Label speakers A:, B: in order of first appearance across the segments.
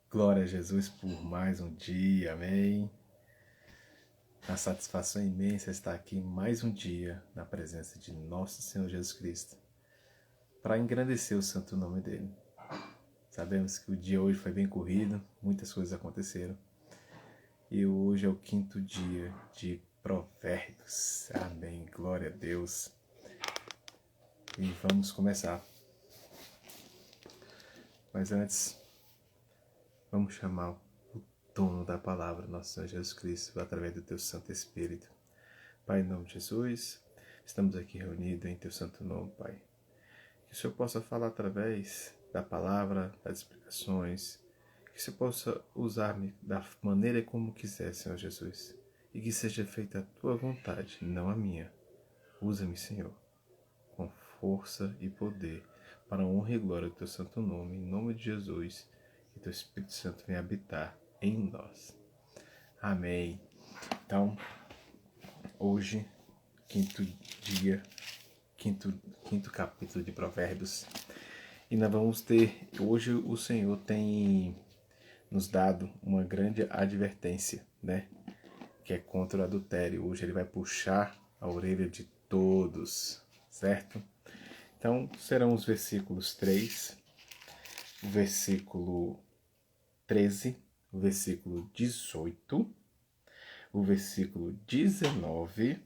A: Glória a Jesus por mais um dia, amém. A satisfação imensa estar aqui mais um dia na presença de nosso Senhor Jesus Cristo, para engrandecer o santo nome dele. Sabemos que o dia hoje foi bem corrido, muitas coisas aconteceram, e hoje é o 5º dia de Provérbios, amém, glória a Deus. E vamos começar. Mas antes, vamos chamar o dono da palavra, nosso Senhor Jesus Cristo, através do teu Santo Espírito. Pai, em nome de Jesus, estamos aqui reunidos em teu santo nome, Pai. Que o Senhor possa falar através da palavra, das explicações, que o Senhor possa usar-me da maneira como quiser, Senhor Jesus, e que seja feita a tua vontade, não a minha. Usa-me, Senhor, com força e poder, para a honra e glória do teu santo nome, em nome de Jesus, que teu Espírito Santo venha habitar em nós. Amém. Então, hoje, quinto capítulo de Provérbios, e nós vamos ter, hoje o Senhor tem nos dado uma grande advertência, né? Que é contra o adultério. Hoje ele vai puxar a orelha de todos, certo? Então, serão os versículos 3, o versículo 13, o versículo 18, o versículo 19,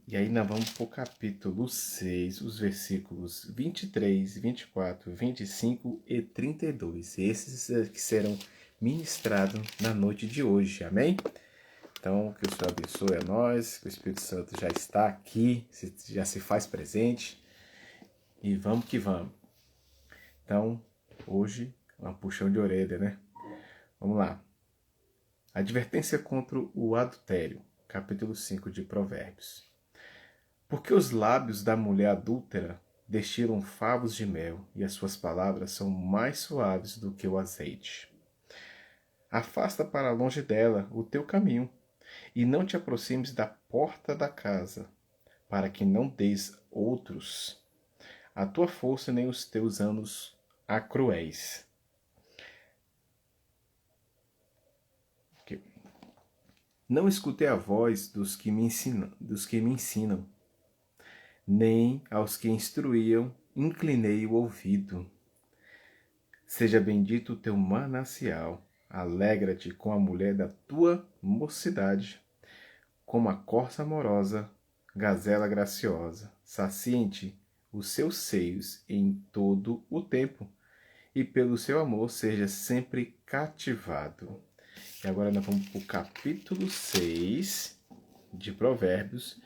A: e aí nós vamos para o capítulo 6, os versículos 23, 24, 25 e 32. Esses que serão ministrados na noite de hoje, amém? Então, que o Senhor abençoe a nós, que o Espírito Santo já está aqui, já se faz presente, e vamos que vamos. Então, hoje, uma puxão de orelha, né? Vamos lá. Advertência contra o adultério, capítulo 5 de Provérbios. Porque os lábios da mulher adúltera destilam favos de mel, e as suas palavras são mais suaves do que o azeite. Afasta para longe dela o teu caminho, e não te aproximes da porta da casa, para que não des outros a tua força nem os teus anos a cruéis. Não escutei a voz dos que me ensinam, nem aos que instruíam inclinei o ouvido. Seja bendito o teu manancial, alegra-te com a mulher da tua mocidade, como a corça amorosa, gazela graciosa, sacie-te os seus seios em todo o tempo, e pelo seu amor seja sempre cativado. E agora nós vamos para o capítulo 6 de Provérbios,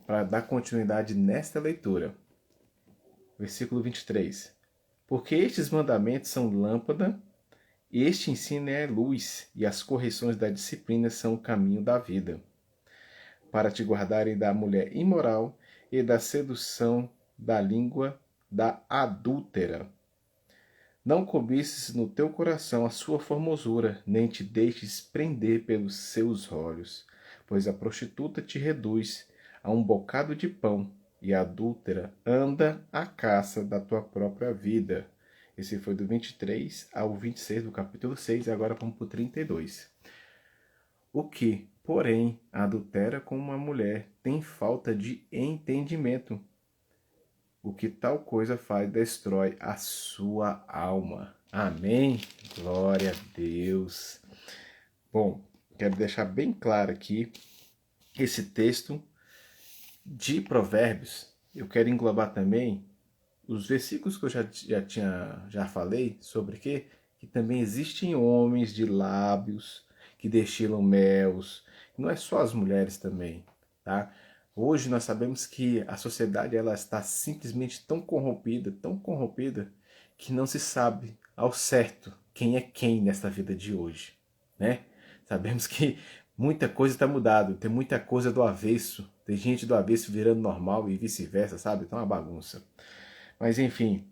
A: para dar continuidade nesta leitura. Versículo 23. Porque estes mandamentos são lâmpada, este ensino é luz, e as correções da disciplina são o caminho da vida, para te guardarem da mulher imoral e da sedução da língua da adúltera. Não cobices no teu coração a sua formosura, nem te deixes prender pelos seus olhos, pois a prostituta te reduz a um bocado de pão, e a adúltera anda à caça da tua própria vida. Esse foi do 23 ao 26 do capítulo 6, e agora vamos para o 32. O que, porém, adultera com uma mulher tem falta de entendimento. O que tal coisa faz destrói a sua alma. Amém? Glória a Deus. Bom, quero deixar bem claro aqui esse texto de Provérbios. Eu quero englobar também os versículos que eu já falei sobre que também existem homens de lábios que destilam mel. Não é só as mulheres também, tá? Hoje nós sabemos que a sociedade ela está simplesmente tão corrompida, que não se sabe ao certo quem é quem nesta vida de hoje, né? Sabemos que muita coisa está mudada, tem muita coisa do avesso, tem gente do avesso virando normal e vice-versa, sabe? Então é uma bagunça. Mas enfim,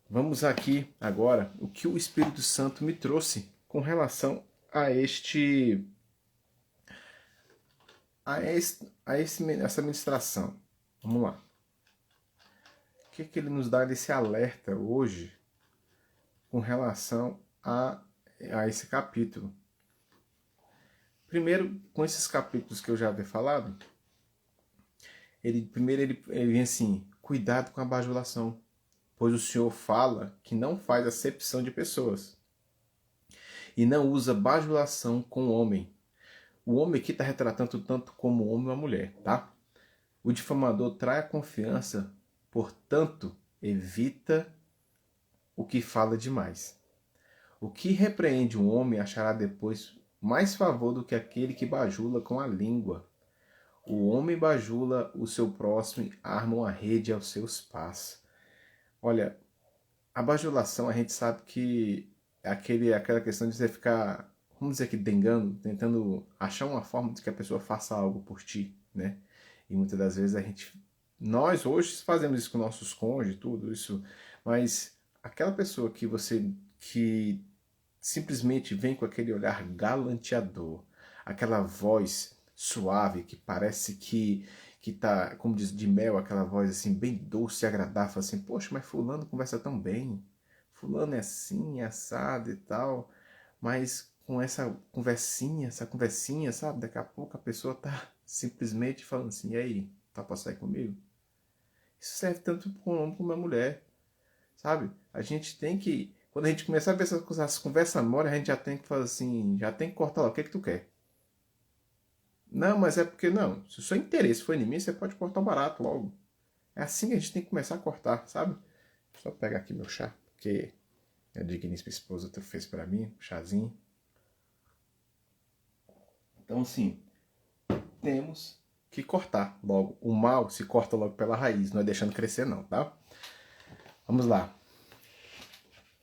A: vamos aqui agora o que o Espírito Santo me trouxe com relação a essa ministração. Vamos lá. O que ele nos dá desse alerta hoje com relação a, a esse capítulo. Primeiro, com esses capítulos que eu já havia falado, ele vem assim, cuidado com a bajulação, pois o Senhor fala que não faz acepção de pessoas e não usa bajulação com o homem. O homem aqui está retratando tanto como o homem ou a mulher, tá? O difamador trai a confiança, portanto, evita o que fala demais. O que repreende um homem achará depois mais favor do que aquele que bajula com a língua. O homem bajula o seu próximo e arma uma rede aos seus pés. Olha, a bajulação a gente sabe que é aquela questão de você ficar, vamos dizer que dengando, tentando achar uma forma de que a pessoa faça algo por ti, né? E muitas das vezes nós hoje fazemos isso com nossos cônjuges, tudo isso, mas aquela pessoa que simplesmente vem com aquele olhar galanteador, aquela voz suave que parece que tá, como diz, de mel, aquela voz assim bem doce e agradável, assim, poxa, mas fulano conversa tão bem, fulano é assim, é assado e tal, mas com essa conversinha, sabe, daqui a pouco a pessoa tá simplesmente falando assim, e aí, tá pra sair comigo? Isso serve tanto para um homem como para uma mulher, sabe? A gente tem que, quando a gente começar a ver essas conversas mole, a gente já tem que fazer assim, já tem que cortar lá, o que é que tu quer? Não, mas é porque não. Se o seu interesse for em mim, você pode cortar o barato logo. É assim que a gente tem que começar a cortar, sabe? Deixa eu pegar aqui meu chá, porque a digníssima esposa fez para mim, um chazinho. Então, assim, temos que cortar logo. O mal se corta logo pela raiz, não é deixando crescer não, tá? Vamos lá.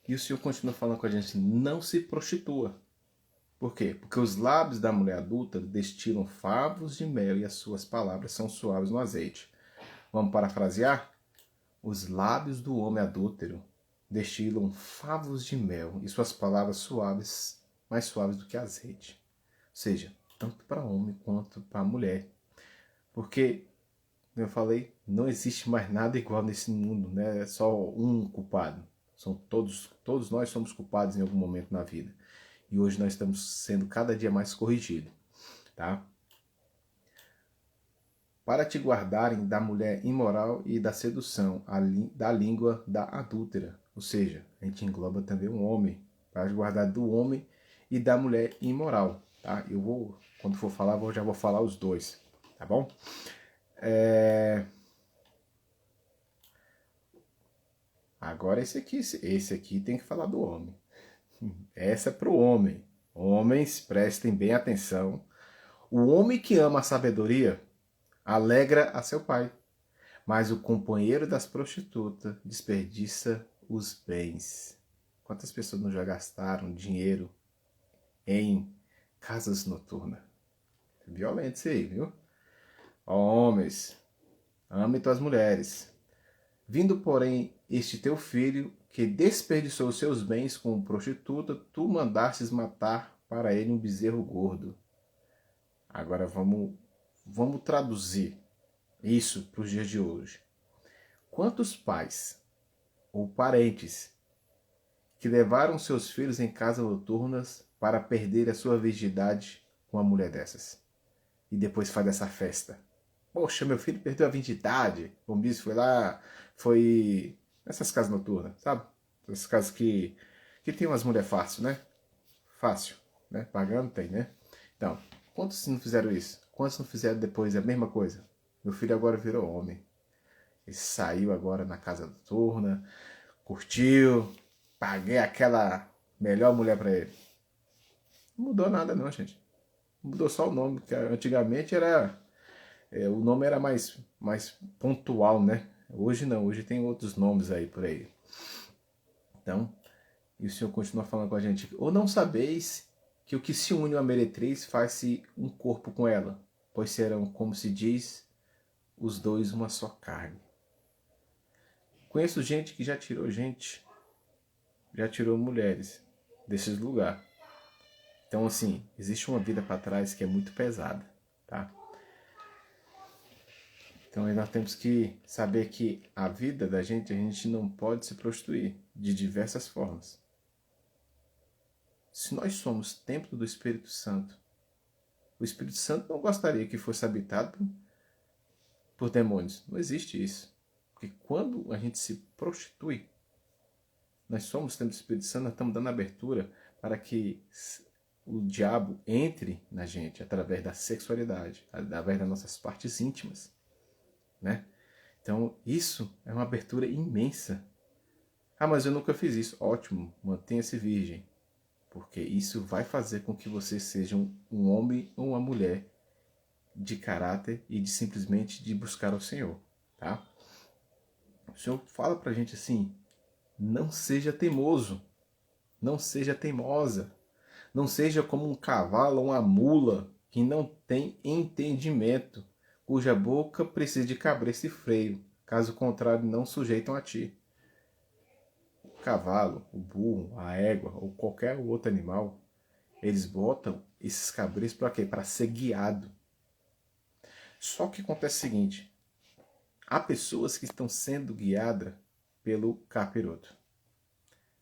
A: E o Senhor continua falando com a gente, não se prostitua. Por quê? Porque os lábios da mulher adulta destilam favos de mel e as suas palavras são suaves no azeite. Vamos parafrasear? Os lábios do homem adúltero destilam favos de mel e suas palavras suaves, mais suaves do que azeite. Ou seja, tanto para homem quanto para mulher. Porque, como eu falei, não existe mais nada igual nesse mundo, né? É só um culpado. São todos nós somos culpados em algum momento na vida. E hoje nós estamos sendo cada dia mais corrigidos, tá? Para te guardarem da mulher imoral e da sedução, da língua da adúltera. Ou seja, a gente engloba também um homem, para te guardar do homem e da mulher imoral, tá? Eu vou, quando for falar, já vou falar os dois, tá bom? Agora esse aqui tem que falar do homem. Essa é para o homem. Homens, prestem bem atenção. O homem que ama a sabedoria alegra a seu pai, mas o companheiro das prostitutas desperdiça os bens. Quantas pessoas não já gastaram dinheiro em casas noturnas? É violento isso aí, viu? Ó, homens, ame tuas mulheres. Vindo, porém, este teu filho, que desperdiçou os seus bens com prostituta, tu mandastes matar para ele um bezerro gordo. Agora vamos traduzir isso para os dias de hoje. Quantos pais ou parentes que levaram seus filhos em casas noturnas para perder a sua virgindade com uma mulher dessas? E depois faz essa festa. Poxa, meu filho perdeu a virgindade. O bispo foi lá, foi nessas casas noturnas, sabe? Essas casas que tem umas mulheres fácil, né? Fácil, né? Pagando tem, né? Então, quantos não fizeram isso? Quantos não fizeram depois a mesma coisa? Meu filho agora virou homem. Ele saiu agora na casa noturna, curtiu, paguei aquela melhor mulher para ele. Não mudou nada não, gente. Mudou só o nome, porque antigamente o nome era mais pontual, né? Hoje não, hoje tem outros nomes aí por aí. Então, e o Senhor continua falando com a gente, ou não sabeis que o que se une a uma meretriz faz-se um corpo com ela, pois serão, como se diz, os dois uma só carne. Conheço gente que já tirou mulheres desses lugares. Então, assim, existe uma vida para trás que é muito pesada, tá? Então, nós temos que saber que a vida da gente, a gente não pode se prostituir de diversas formas. se nós somos templo do Espírito Santo, o Espírito Santo não gostaria que fosse habitado por demônios. Não existe isso. Porque quando a gente se prostitui, nós somos templo do Espírito Santo, nós estamos dando abertura para que o diabo entre na gente através da sexualidade, através das nossas partes íntimas, né? Então, isso é uma abertura imensa. Ah, mas eu nunca fiz isso. Ótimo, mantenha-se virgem, porque isso vai fazer com que você seja um homem ou uma mulher de caráter e de simplesmente de buscar o Senhor, tá? O Senhor fala pra gente assim: não seja teimoso, não seja teimosa, não seja como um cavalo ou uma mula que não tem entendimento, cuja boca precisa de cabresto e freio, caso contrário não sujeitam a ti. O cavalo, o burro, a égua ou qualquer outro animal, eles botam esses cabrestos para quê? Para ser guiado. Só que acontece o seguinte: há pessoas que estão sendo guiadas pelo capiroto.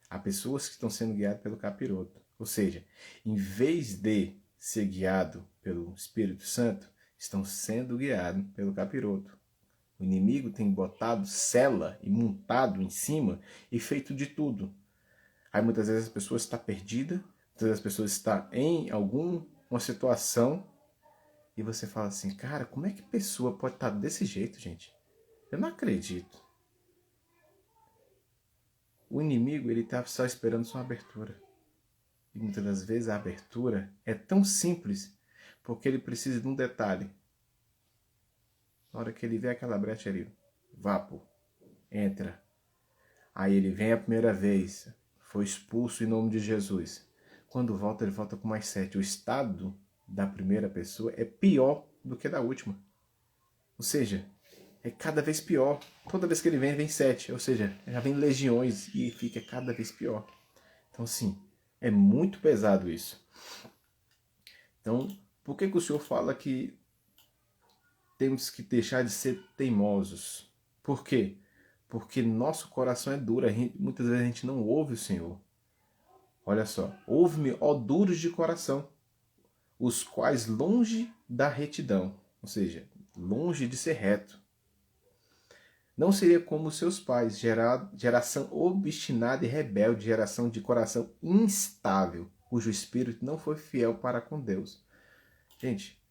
A: Há pessoas que estão sendo guiadas pelo capiroto. Ou seja, em vez de ser guiado pelo Espírito Santo, estão sendo guiados pelo capiroto. O inimigo tem botado cela e montado em cima e feito de tudo. Aí muitas vezes a pessoa está perdida, muitas vezes a pessoa está em alguma situação e você fala assim: cara, como é que a pessoa pode estar desse jeito, gente? Eu não acredito. O inimigo, ele está só esperando sua abertura. E muitas das vezes a abertura é tão simples porque ele precisa de um detalhe. Na hora que ele vê aquela brecha ali, vapo, entra. Aí ele vem a primeira vez, foi expulso em nome de Jesus. Quando volta, ele volta com mais 7. O estado da primeira pessoa é pior do que da última. Ou seja, é cada vez pior. Toda vez que ele vem, vem 7. Ou seja, já vem legiões e fica cada vez pior. Então, sim, é muito pesado isso. Então, por que o Senhor fala que temos que deixar de ser teimosos? Por quê? Porque nosso coração é duro. Muitas vezes a gente não ouve o Senhor. Olha só. Ouve-me, ó duros de coração, os quais longe da retidão, ou seja, longe de ser reto. Não seria como seus pais, geração obstinada e rebelde, geração de coração instável, cujo espírito não foi fiel para com Deus. Gente,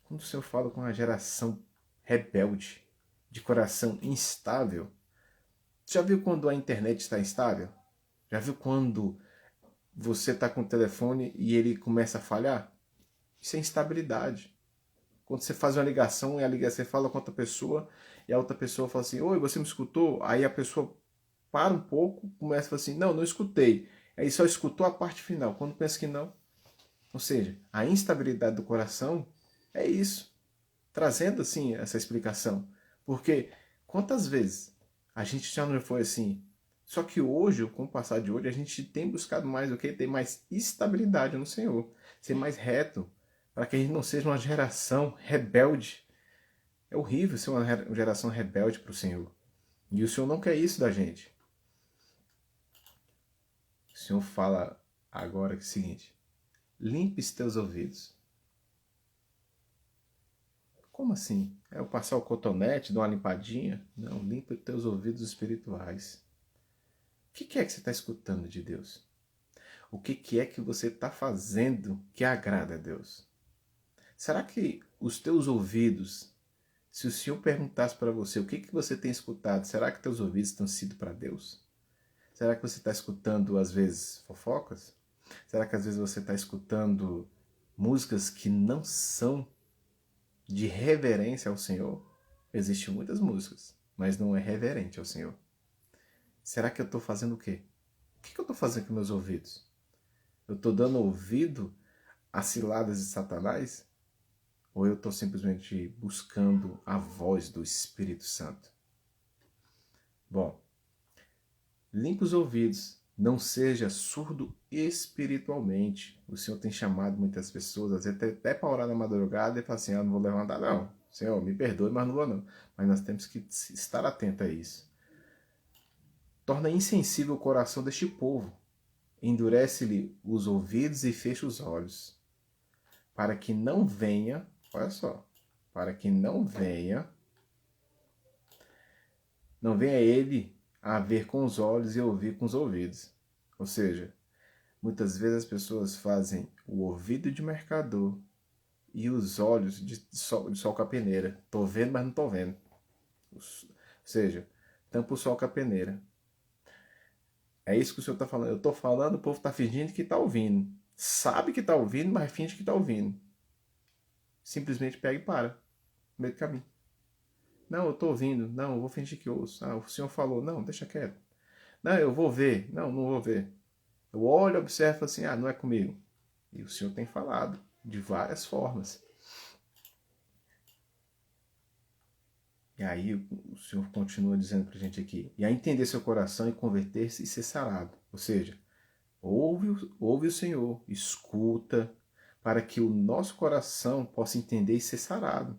A: quando o Senhor fala com uma geração rebelde, de coração instável, já viu quando a internet está instável? Já viu quando você está com o telefone e ele começa a falhar? Isso é instabilidade. Quando você faz uma ligação e a ligação você fala com outra pessoa e a outra pessoa fala assim: oi, você me escutou? Aí a pessoa para um pouco, começa a falar assim: não, não escutei. Aí só escutou a parte final. Quando pensa que não. Ou seja, a instabilidade do coração é isso. Trazendo assim essa explicação. Porque quantas vezes a gente já não foi assim? Só que hoje, com o passar de hoje, a gente tem buscado mais o que? Ter mais estabilidade no Senhor. Ser mais reto. Para que a gente não seja uma geração rebelde. É horrível ser uma geração rebelde para o Senhor. E o Senhor não quer isso da gente. O Senhor fala agora que é o seguinte: limpe os teus ouvidos. Como assim? É eu passar o cotonete, dar uma limpadinha? Não, limpa os teus ouvidos espirituais. O que é que você está escutando de Deus? O que é que você está fazendo que agrada a Deus? Será que os teus ouvidos, se o Senhor perguntasse para você o que você tem escutado, será que teus ouvidos estão sido para Deus? Será que você está escutando, às vezes, fofocas? Será que às vezes você está escutando músicas que não são de reverência ao Senhor? Existem muitas músicas, mas não é reverente ao Senhor. Será que eu estou fazendo o quê? O que eu estou fazendo com meus ouvidos? Eu estou dando ouvido às ciladas de Satanás? Ou eu estou simplesmente buscando a voz do Espírito Santo? Bom, limpa os ouvidos, não seja surdo espiritualmente. O Senhor tem chamado muitas pessoas, às vezes até para orar na madrugada e falar assim: não vou levantar não. Senhor, me perdoe, mas não vou não. Mas nós temos que estar atentos a isso. Torna insensível o coração deste povo. endurece-lhe os ouvidos e fecha os olhos, para que não venha, olha só, para que não venha ele a ver com os olhos e ouvir com os ouvidos. Ou seja, muitas vezes as pessoas fazem o ouvido de mercador e os olhos de sol com a peneira. Tô vendo, mas não tô vendo. Ou seja, tampa o sol com a peneira. É isso que o senhor está falando. Eu estou falando, o povo está fingindo que está ouvindo. Sabe que está ouvindo, mas finge que está ouvindo. Simplesmente pega e para. No meio do caminho. Não, eu estou ouvindo. Não, eu vou fingir que ouço. Ah, o senhor falou. Não, deixa quieto. Não, eu vou ver. Não, não vou ver. Eu olho, observo assim, ah, não é comigo. E o senhor tem falado de várias formas. E aí o Senhor continua dizendo para a gente aqui, e a entender seu coração e converter-se e ser sarado. Ou seja, ouve o Senhor, escuta, para que o nosso coração possa entender e ser sarado.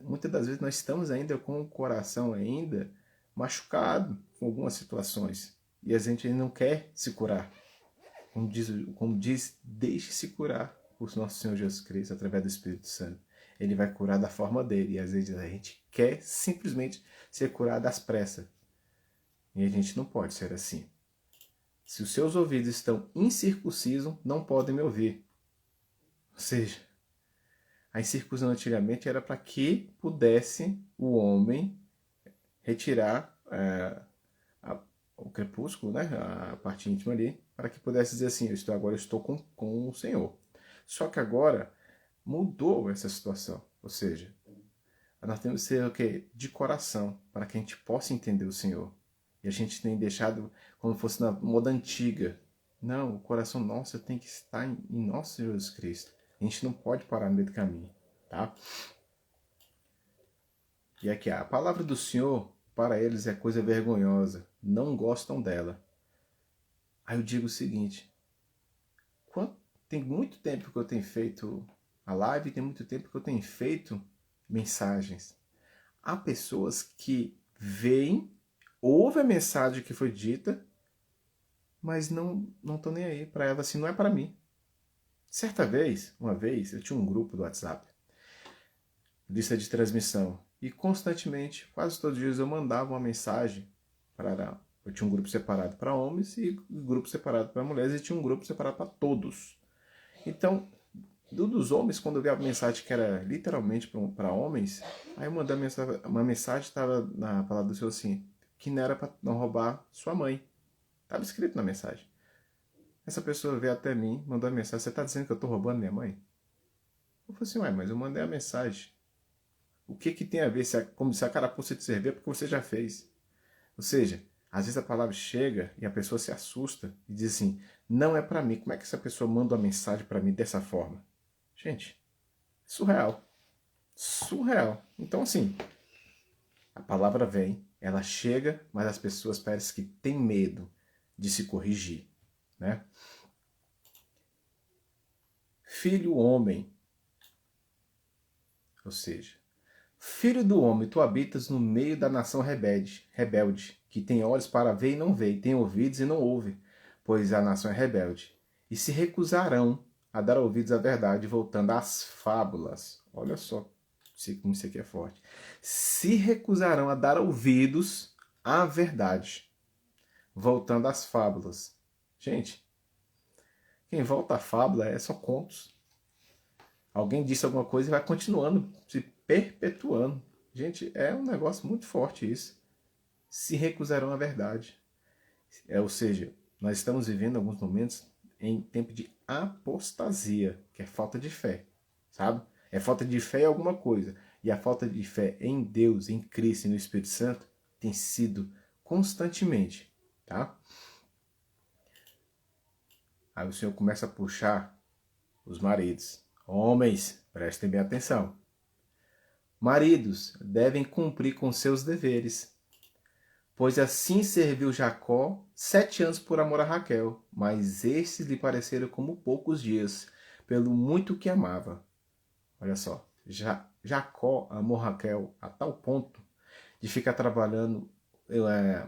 A: Muitas das vezes nós estamos ainda com o coração ainda machucado com algumas situações. E a gente não quer se curar. Como diz, deixe-se curar por nosso Senhor Jesus Cristo através do Espírito Santo. Ele vai curar da forma dele. E às vezes a gente quer simplesmente ser curado às pressas. E a gente não pode ser assim. Se os seus ouvidos estão incircuncisos, não podem me ouvir. Ou seja, a incircuncisão antigamente era para que pudesse o homem retirar o crepúsculo, né, a parte íntima ali, para que pudesse dizer assim, agora eu estou com o Senhor. Só que agora mudou essa situação. Ou seja, nós temos que ser o quê? De coração, para que a gente possa entender o Senhor. E a gente tem deixado como fosse na moda antiga. Não, o coração nosso tem que estar em nosso Senhor Jesus Cristo. A gente não pode parar no meio do caminho, tá? E aqui, a palavra do Senhor, para eles é coisa vergonhosa. Não gostam dela. Aí eu digo o seguinte, tem muito tempo que eu tenho feito a live, tem muito tempo que eu tenho feito mensagens. Há pessoas que veem, ouvem a mensagem que foi dita, mas não estão nem aí. Para ela, assim, não é para mim. Uma vez, eu tinha um grupo do WhatsApp, lista de transmissão, e constantemente, quase todos os dias, eu mandava uma mensagem para... Eu tinha um grupo separado para homens e um grupo separado para mulheres e tinha um grupo separado para todos. Então, dos homens, quando eu vi a mensagem que era literalmente para homens, aí eu mandei uma mensagem, estava na palavra do Senhor assim, que não era para não roubar sua mãe. Estava escrito na mensagem. Essa pessoa veio até mim, mandou a mensagem, você está dizendo que eu estou roubando minha mãe? Eu falei assim, ué, mas eu mandei a mensagem. O que tem a ver, como se a carapuça te servir, é porque você já fez. Ou seja, às vezes a palavra chega e a pessoa se assusta e diz assim, não é para mim. Como é que essa pessoa manda uma mensagem para mim dessa forma? Gente, surreal. Surreal. Então, assim, a palavra vem, ela chega, mas as pessoas parecem que têm medo de se corrigir, né? Filho homem, ou seja, filho do homem, tu habitas no meio da nação rebelde, que tem olhos para ver e não vê, e tem ouvidos e não ouve, pois a nação é rebelde. E se recusarão a dar ouvidos à verdade, voltando às fábulas. Olha só como isso aqui é forte. Se recusarão a dar ouvidos à verdade, voltando às fábulas. Gente, quem volta à fábula é só contos. Alguém disse alguma coisa e vai continuando, se perpetuando. Gente, é um negócio muito forte isso. Se recusarão à verdade. Ou seja, nós estamos vivendo alguns momentos em tempo de apostasia, que é falta de fé, sabe? É falta de fé em alguma coisa. E a falta de fé em Deus, em Cristo e no Espírito Santo tem sido constantemente, tá? Aí o Senhor começa a puxar os maridos. Homens, prestem bem atenção. Maridos devem cumprir com seus deveres, pois assim serviu Jacó 7 anos por amor a Raquel, mas estes lhe pareceram como poucos dias, pelo muito que amava. Olha só, Jacó amou Raquel a tal ponto de ficar trabalhando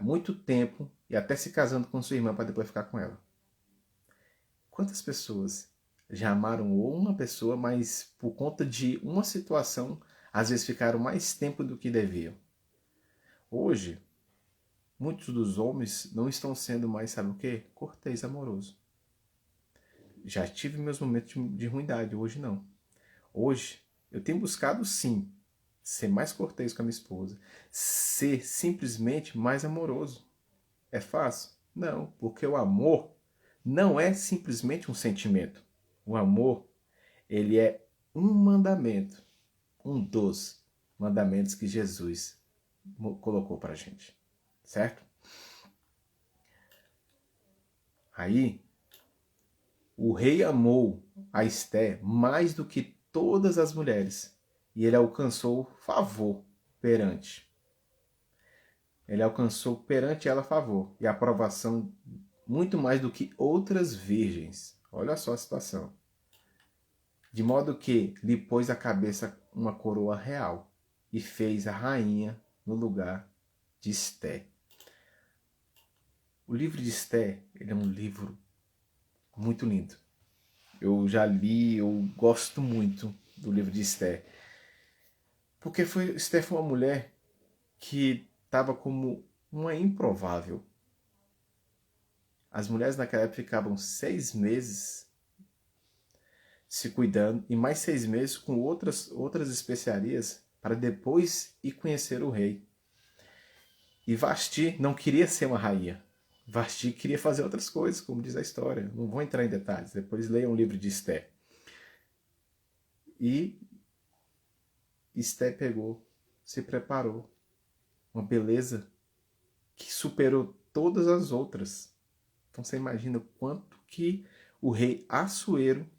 A: muito tempo e até se casando com sua irmã para depois ficar com ela. Quantas pessoas já amaram uma pessoa, mas por conta de uma situação, às vezes ficaram mais tempo do que deviam? Hoje, muitos dos homens não estão sendo mais, sabe o quê? Cortês, amoroso. Já tive meus momentos de ruindade, hoje não. Hoje, eu tenho buscado sim ser mais cortês com a minha esposa, ser simplesmente mais amoroso. É fácil? Não, porque o amor não é simplesmente um sentimento. O amor, ele é um mandamento, um dos mandamentos que Jesus colocou para a gente, certo? Aí, o rei amou a Esté mais do que todas as mulheres e ele alcançou favor perante. Ele alcançou perante ela favor e aprovação muito mais do que outras virgens. Olha só a situação. De modo que lhe pôs a cabeça uma coroa real e fez a rainha no lugar de Esté. O livro de Esté, ele é um livro muito lindo. Eu já li, eu gosto muito do livro de Esté. Porque Esté foi uma mulher que estava como uma improvável. As mulheres naquela época ficavam 6 meses se cuidando e mais 6 meses com outras especiarias para depois ir conhecer o rei. E Vasti não queria ser uma rainha. Vasti queria fazer outras coisas, como diz a história. Não vou entrar em detalhes, depois leiam o livro de Esté. E Esté pegou, se preparou. Uma beleza que superou todas as outras. Então você imagina o quanto que o rei Assuero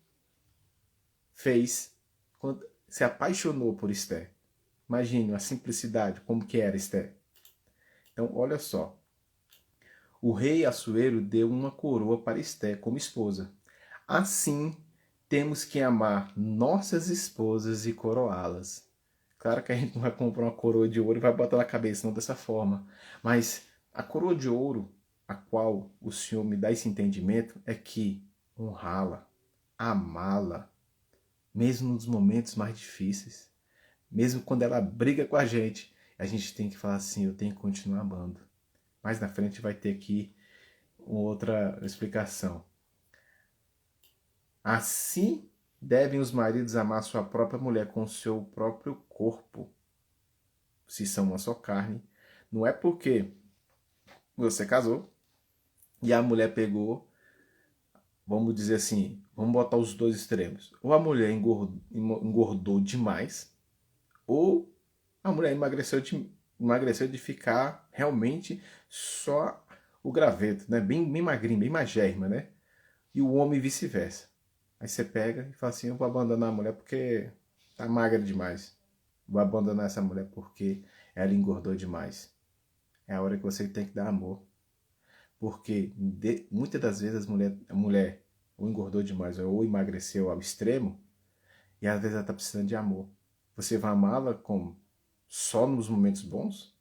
A: fez, quando se apaixonou por Esté. Imagine a simplicidade, como que era Esté. Então, olha só. O rei Assuero deu uma coroa para Esté como esposa. Assim, temos que amar nossas esposas e coroá-las. Claro que a gente não vai comprar uma coroa de ouro e vai botar na cabeça, não dessa forma. Mas a coroa de ouro, a qual o Senhor me dá esse entendimento, é que honrá-la, amá-la, mesmo nos momentos mais difíceis, mesmo quando ela briga com a gente tem que falar assim, eu tenho que continuar amando. Mais na frente vai ter aqui outra explicação. Assim devem os maridos amar sua própria mulher com o seu próprio corpo, se são uma só carne. Não é porque você casou e a mulher pegou, vamos dizer assim, vamos botar os dois extremos. Ou a mulher engordou demais, ou a mulher emagreceu de ficar realmente só o graveto, né? Bem magrinho, bem magérrima, né? E o homem vice-versa. Aí você pega e fala assim, eu vou abandonar a mulher porque tá magra demais. Vou abandonar essa mulher porque ela engordou demais. É a hora que você tem que dar amor. Porque muitas das vezes a mulher ou engordou demais ou emagreceu ao extremo e às vezes ela está precisando de amor. Você vai amá-la como? Só nos momentos bons?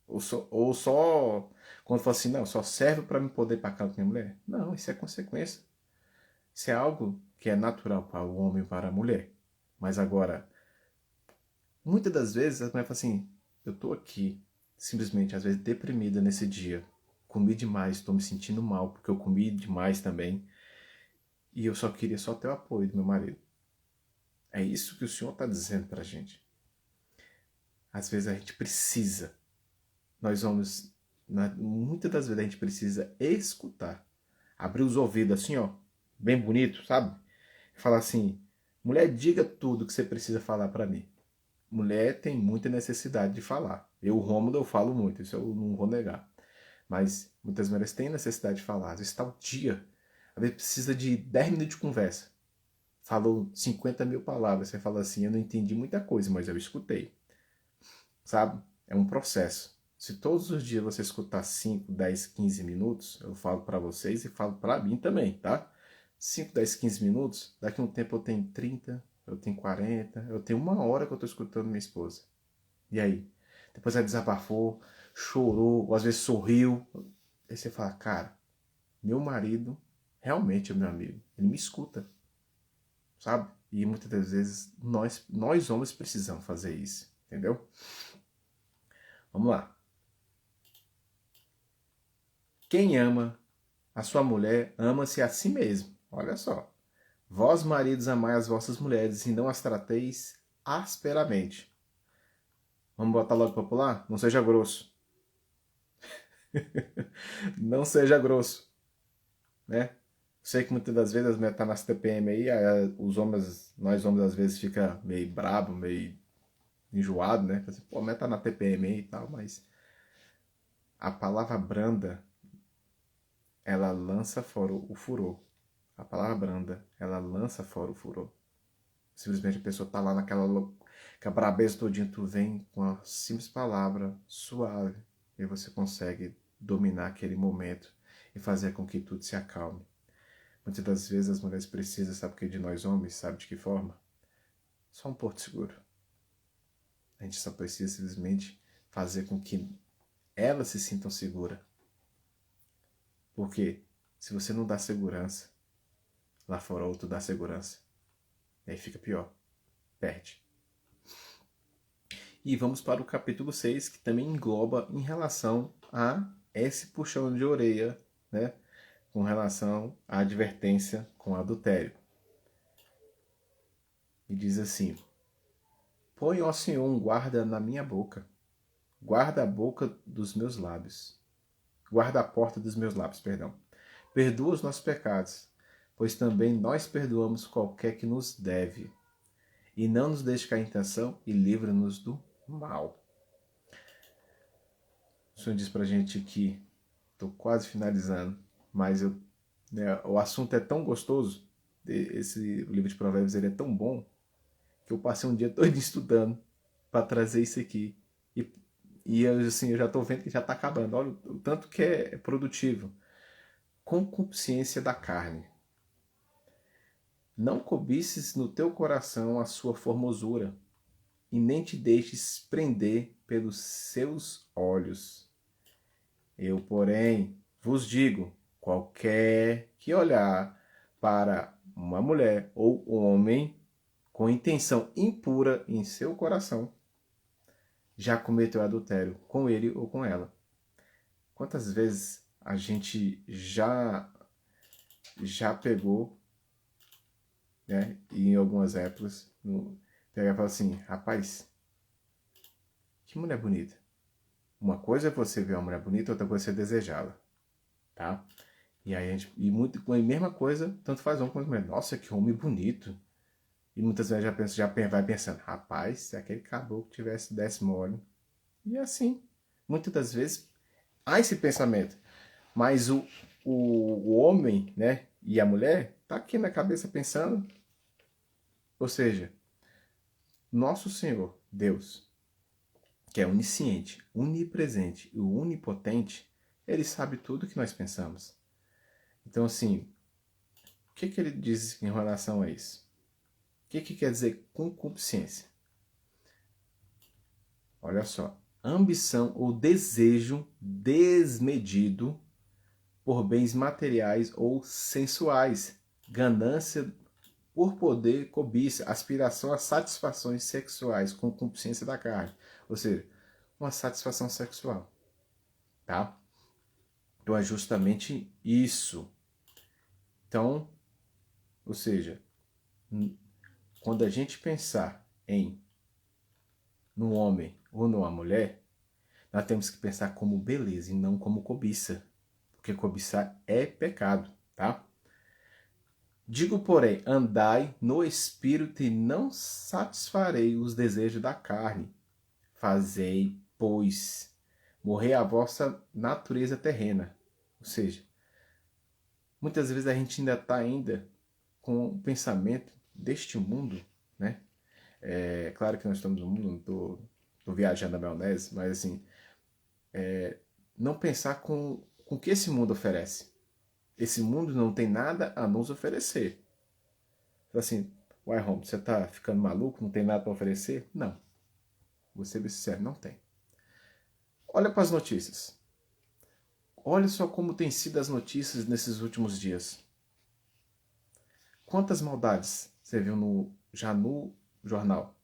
A: Ou só quando fala assim, não, só serve para me poder ir para casa com minha mulher? Não, isso é consequência. Isso é algo que é natural para o homem e para a mulher. Mas agora, muitas das vezes a mulher fala assim, eu estou aqui, simplesmente, às vezes, deprimida nesse dia. Comi demais, estou me sentindo mal, porque eu comi demais também. E eu só queria só ter o apoio do meu marido. É isso que o Senhor está dizendo para a gente. Às vezes a gente precisa, nós vamos, muitas das vezes a gente precisa escutar. Abrir os ouvidos assim, ó, bem bonito, sabe? Falar assim, mulher, diga tudo que você precisa falar para mim. Mulher tem muita necessidade de falar. Eu, Rômulo, eu falo muito, isso eu não vou negar. Mas muitas mulheres têm necessidade de falar. Às vezes está o dia, às vezes precisa de 10 minutos de conversa. Falou 50 mil palavras, você fala assim, eu não entendi muita coisa, mas eu escutei. Sabe? É um processo. Se todos os dias você escutar 5, 10, 15 minutos, eu falo para vocês e falo para mim também, tá? 5, 10, 15 minutos, daqui a um tempo eu tenho 30, eu tenho 40, eu tenho 1 hora que eu tô escutando minha esposa. E aí? Depois ela desabafou, chorou, ou às vezes sorriu. Aí você fala, cara, meu marido realmente é meu amigo. Ele me escuta, sabe? E muitas das vezes nós homens precisamos fazer isso, entendeu? Vamos lá. Quem ama a sua mulher, ama-se a si mesmo. Olha só. Vós, maridos, amai as vossas mulheres e não as trateis asperamente. Vamos botar logo para pular? Não seja grosso. Não seja grosso, né? Sei que muitas das vezes as mulheres estão nas TPM aí, os homens, nós homens às vezes fica meio brabo, meio enjoado, né? Assim, pô, a mulher tá na TPM aí e tal, mas a palavra branda, ela lança fora o furor. A palavra branda, ela lança fora o furor. Simplesmente a pessoa tá lá naquela que a brabeza todinha, tu vem com a simples palavra suave e você consegue dominar aquele momento e fazer com que tudo se acalme. Muitas das vezes as mulheres precisam, sabe o que, de nós homens? Sabe de que forma? Só um porto seguro. A gente só precisa simplesmente fazer com que elas se sintam seguras. Porque se você não dá segurança, lá fora outro dá segurança. E aí fica pior. Perde. E vamos para o capítulo 6, que também engloba em relação a esse puxão de orelha, né? Com relação à advertência com adultério. E diz assim: põe, ó Senhor, um guarda na minha boca. Guarda a boca dos meus lábios. Guarda a porta dos meus lábios, perdão. Perdoa os nossos pecados, pois também nós perdoamos qualquer que nos deve. E não nos deixe cair em tentação e livra-nos do mal. O Senhor diz pra gente que, estou quase finalizando, mas o assunto é tão gostoso, esse livro de Provérbios ele é tão bom, que eu passei um dia todo estudando para trazer isso aqui. E assim, eu já estou vendo que já está acabando. Olha o tanto que é produtivo. Concupiscência da carne. Não cobices no teu coração a sua formosura, e nem te deixes prender pelos seus olhos. Eu, porém, vos digo, qualquer que olhar para uma mulher ou homem com intenção impura em seu coração, já cometeu adultério com ele ou com ela. Quantas vezes a gente já pegou, né, e em algumas épocas, pega e fala assim, rapaz, que mulher bonita. Uma coisa é você ver uma mulher bonita, outra coisa é você desejá-la, tá? E aí a gente, a mesma coisa, tanto faz homem quanto mulher. Nossa, que homem bonito. E muitas vezes já vai pensando, rapaz, se aquele caboclo tivesse desse mole. E assim, muitas das vezes há esse pensamento. Mas o homem, né, e a mulher, tá aqui na cabeça pensando. Ou seja, nosso Senhor, Deus, que é onisciente, onipresente e onipotente, ele sabe tudo que nós pensamos. Então, assim, o que ele diz em relação a isso? O que quer dizer concupiscência? Olha só, ambição ou desejo desmedido por bens materiais ou sensuais, ganância por poder, cobiça, aspiração a satisfações sexuais, concupiscência da carne. Ou seja, uma satisfação sexual, tá? Então é justamente isso. Então, ou seja, quando a gente pensar num homem ou numa mulher, nós temos que pensar como beleza e não como cobiça. Porque cobiçar é pecado, tá? Digo, porém, andai no espírito e não satisfarei os desejos da carne. Fazei, pois, morrer a vossa natureza terrena. Ou seja, muitas vezes a gente ainda está com o pensamento deste mundo, né? É claro que nós estamos no mundo, não estou viajando a maionese, mas assim, não pensar com o que esse mundo oferece. Esse mundo não tem nada a nos oferecer. Assim, uai, Rom, você tá ficando maluco? Não tem nada para oferecer? Não. Vou ser bem sincero, não tem. Olha para as notícias. Olha só como tem sido as notícias nesses últimos dias. Quantas maldades você viu já no jornal?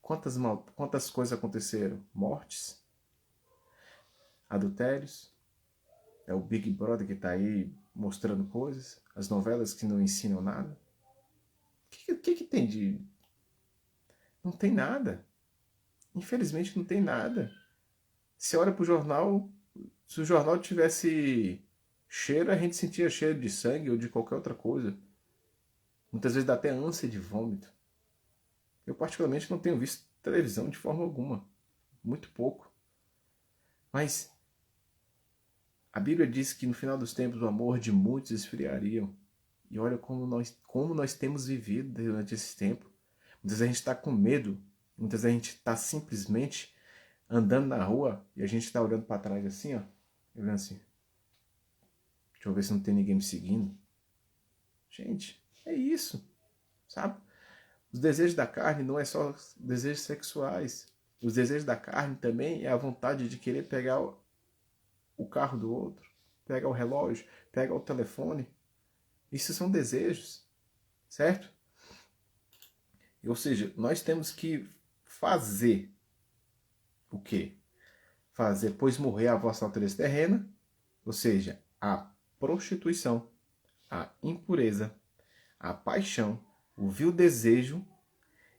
A: Quantas coisas aconteceram? Mortes, adultérios, é o Big Brother que está aí mostrando coisas, as novelas que não ensinam nada. O que tem de... Não tem nada. Infelizmente não tem nada. Você olha para o jornal, se o jornal tivesse cheiro, a gente sentia cheiro de sangue ou de qualquer outra coisa. Muitas vezes dá até ânsia de vômito. Eu particularmente não tenho visto televisão de forma alguma. Muito pouco. Mas a Bíblia diz que no final dos tempos o amor de muitos esfriaria. E olha como nós temos vivido durante esse tempo. Muitas vezes a gente está com medo. Muitas vezes a gente está simplesmente andando na rua e a gente está olhando para trás assim, ó. E olhando assim. Deixa eu ver se não tem ninguém me seguindo. Gente, é isso. Sabe? Os desejos da carne não é só desejos sexuais. Os desejos da carne também é a vontade de querer pegar o carro do outro, pegar o relógio, pegar o telefone. Isso são desejos, certo? Ou seja, nós temos que fazer o quê? Fazer, pois morrer a vossa natureza terrena, ou seja, a prostituição, a impureza, a paixão, o vil desejo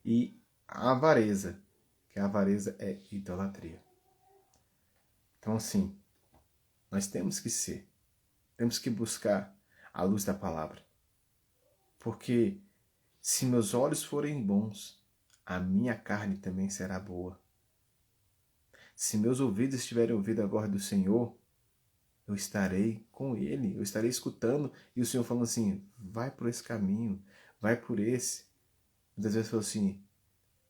A: e a avareza, que a avareza é idolatria. Então, assim, nós temos que buscar a luz da palavra. Porque se meus olhos forem bons, a minha carne também será boa. Se meus ouvidos estiverem ouvindo a voz do Senhor, eu estarei com Ele, eu estarei escutando e o Senhor falando assim, vai por esse caminho, vai por esse. Muitas vezes fala assim,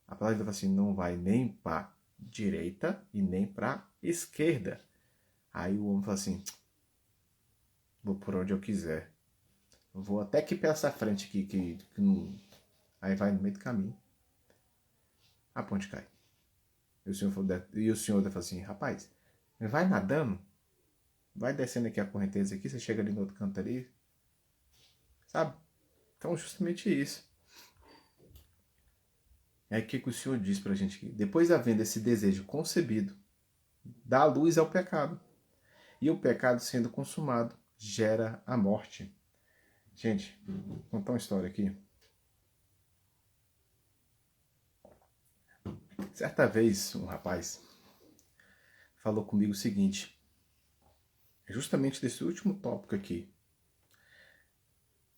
A: a palavra fala assim, não vai nem para direita e nem para esquerda. Aí o homem fala assim, vou por onde eu quiser. Eu vou até aqui para essa frente aqui, que não... Aí vai no meio do caminho. A ponte cai. E o senhor fala assim, rapaz, vai nadando, vai descendo aqui a correnteza aqui, você chega ali no outro canto ali, sabe? Então, justamente isso. É o que o Senhor diz pra gente aqui. Depois havendo esse desejo concebido, dá luz ao pecado. E o pecado sendo consumado, gera a morte. Gente, vou contar uma história aqui. Certa vez, um rapaz falou comigo o seguinte, justamente desse último tópico aqui,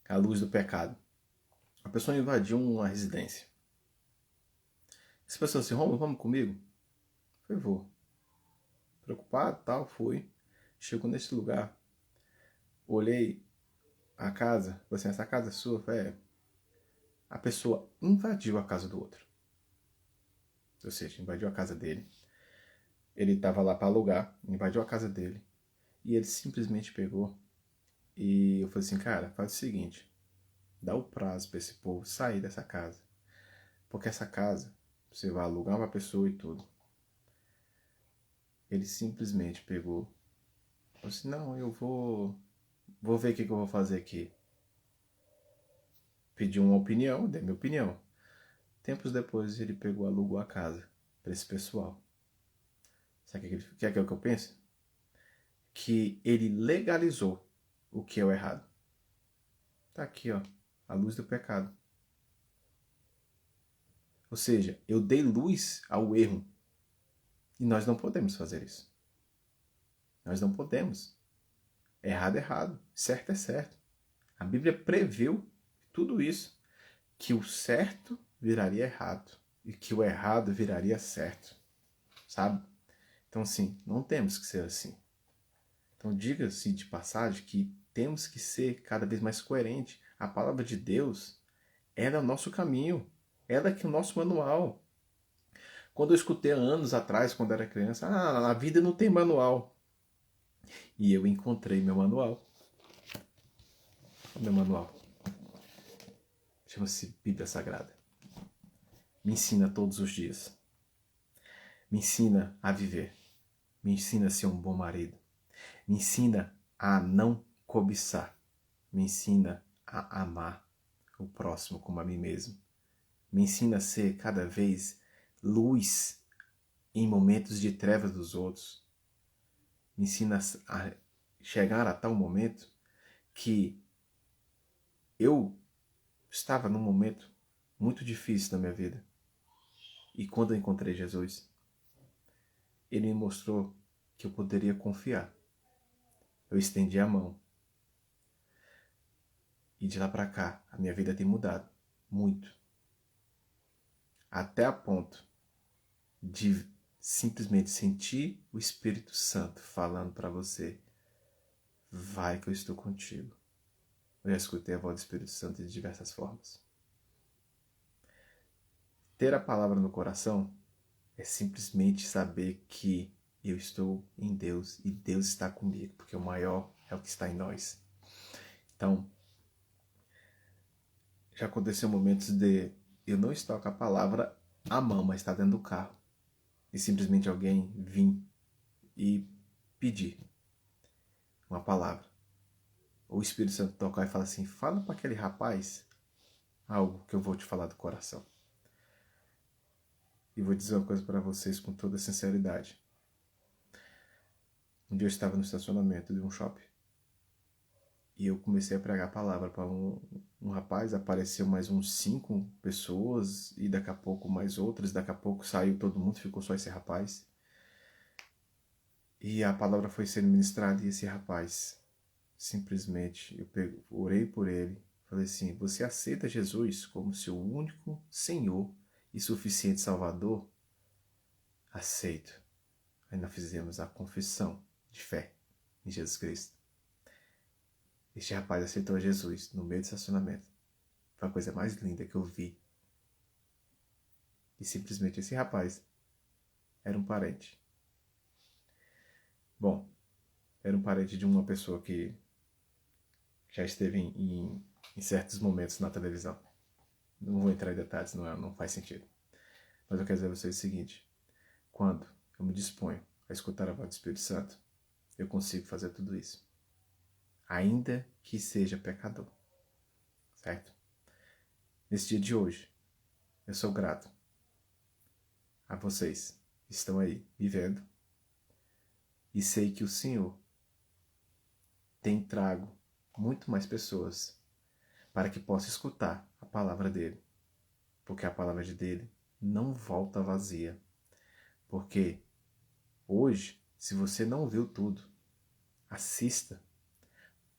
A: a luz do pecado. A pessoa invadiu uma residência. Essa pessoa assim, Romulo, vamos comigo? Eu falei, vou. Preocupado, tal, fui. Chegou nesse lugar. Olhei a casa, falei assim, essa casa é sua? Eu falei, é. A pessoa invadiu a casa do outro. Ou seja, invadiu a casa dele. Ele estava lá para alugar, invadiu a casa dele. E ele simplesmente pegou. E eu falei assim, cara, faz o seguinte. Dá o prazo para esse povo sair dessa casa. Porque essa casa, você vai alugar uma pessoa e tudo. Ele simplesmente pegou. Falou assim, não, eu vou ver o que eu vou fazer aqui. Pediu uma opinião, dei minha opinião. Tempos depois ele pegou e alugou a casa para esse pessoal. Sabe o que é que eu penso? Que ele legalizou o que é o errado. Tá aqui, ó, a luz do pecado. Ou seja, eu dei luz ao erro. E nós não podemos fazer isso. Nós não podemos. Errado é errado, certo é certo. A Bíblia previu tudo isso, que o certo viraria errado e que o errado viraria certo, sabe? Então, assim, não temos que ser assim. Então, diga-se de passagem que temos que ser cada vez mais coerente. A palavra de Deus, ela é o nosso caminho, ela é que é o nosso manual. Quando eu escutei há anos atrás, quando era criança, a vida não tem manual. E eu encontrei meu manual. Meu manual. Chama-se Bíblia Sagrada. Me ensina todos os dias. Me ensina a viver. Me ensina a ser um bom marido. Me ensina a não cobiçar. Me ensina a amar. o próximo como a mim mesmo. Me ensina a ser cada vez luz em momentos de trevas dos outros. Me ensina a chegar a tal momento que eu estava num momento muito difícil da minha vida. E quando eu encontrei Jesus, ele me mostrou que eu poderia confiar. Eu estendi a mão. E de lá para cá, a minha vida tem mudado muito. Até a ponto de simplesmente sentir o Espírito Santo falando para você: vai que eu estou contigo. Eu já escutei a voz do Espírito Santo de diversas formas. Ter a palavra no coração é simplesmente saber que eu estou em Deus e Deus está comigo, porque o maior é o que está em nós. Então, já aconteceu momentos de eu não estar com a palavra à mão, mas está dentro do carro. E simplesmente alguém vir e pedir uma palavra. O Espírito Santo tocar e falar assim: fala para aquele rapaz algo que eu vou te falar do coração. E vou dizer uma coisa para vocês com toda sinceridade. Um dia eu estava no estacionamento de um shopping e eu comecei a pregar a palavra para um rapaz. Apareceu mais uns 5 pessoas e daqui a pouco mais outras. Daqui a pouco saiu todo mundo, ficou só esse rapaz. E a palavra foi sendo ministrada e esse rapaz, simplesmente, orei por ele, falei assim: você aceita Jesus como seu único Senhor e suficiente Salvador? Aceito. Aí nós fizemos a confissão de fé em Jesus Cristo. Este rapaz aceitou Jesus no meio do estacionamento. Foi a coisa mais linda que eu vi. E simplesmente esse rapaz era um parente. Bom, era um parente de uma pessoa que já esteve em certos momentos na televisão. Não vou entrar em detalhes, não faz sentido. Mas eu quero dizer a vocês o seguinte: quando eu me disponho a escutar a voz do Espírito Santo, eu consigo fazer tudo isso. Ainda que seja pecador. Certo? Nesse dia de hoje, eu sou grato a vocês que estão aí vivendo e sei que o Senhor tem trago muito mais pessoas para que possa escutar a palavra dele. Porque a palavra dele não volta vazia. Porque hoje, se você não viu tudo, assista.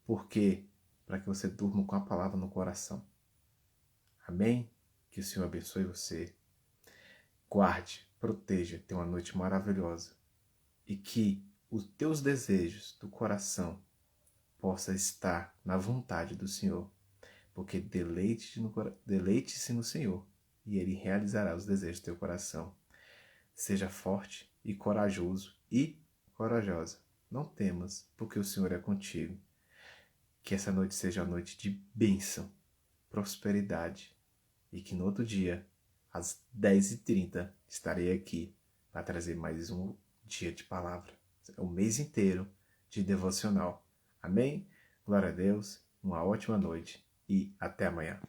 A: Porque para que você durma com a palavra no coração. Amém? Que o Senhor abençoe você. Guarde, proteja, tenha uma noite maravilhosa. E que os teus desejos do coração possa estar na vontade do Senhor. Porque deleite-se no Senhor e Ele realizará os desejos do teu coração. Seja forte e corajoso e corajosa. Não temas, porque o Senhor é contigo. Que essa noite seja a noite de bênção, prosperidade. E que no outro dia, às 10h30, estarei aqui para trazer mais um dia de palavra. O mês inteiro de devocional. Amém? Glória a Deus, uma ótima noite e até amanhã.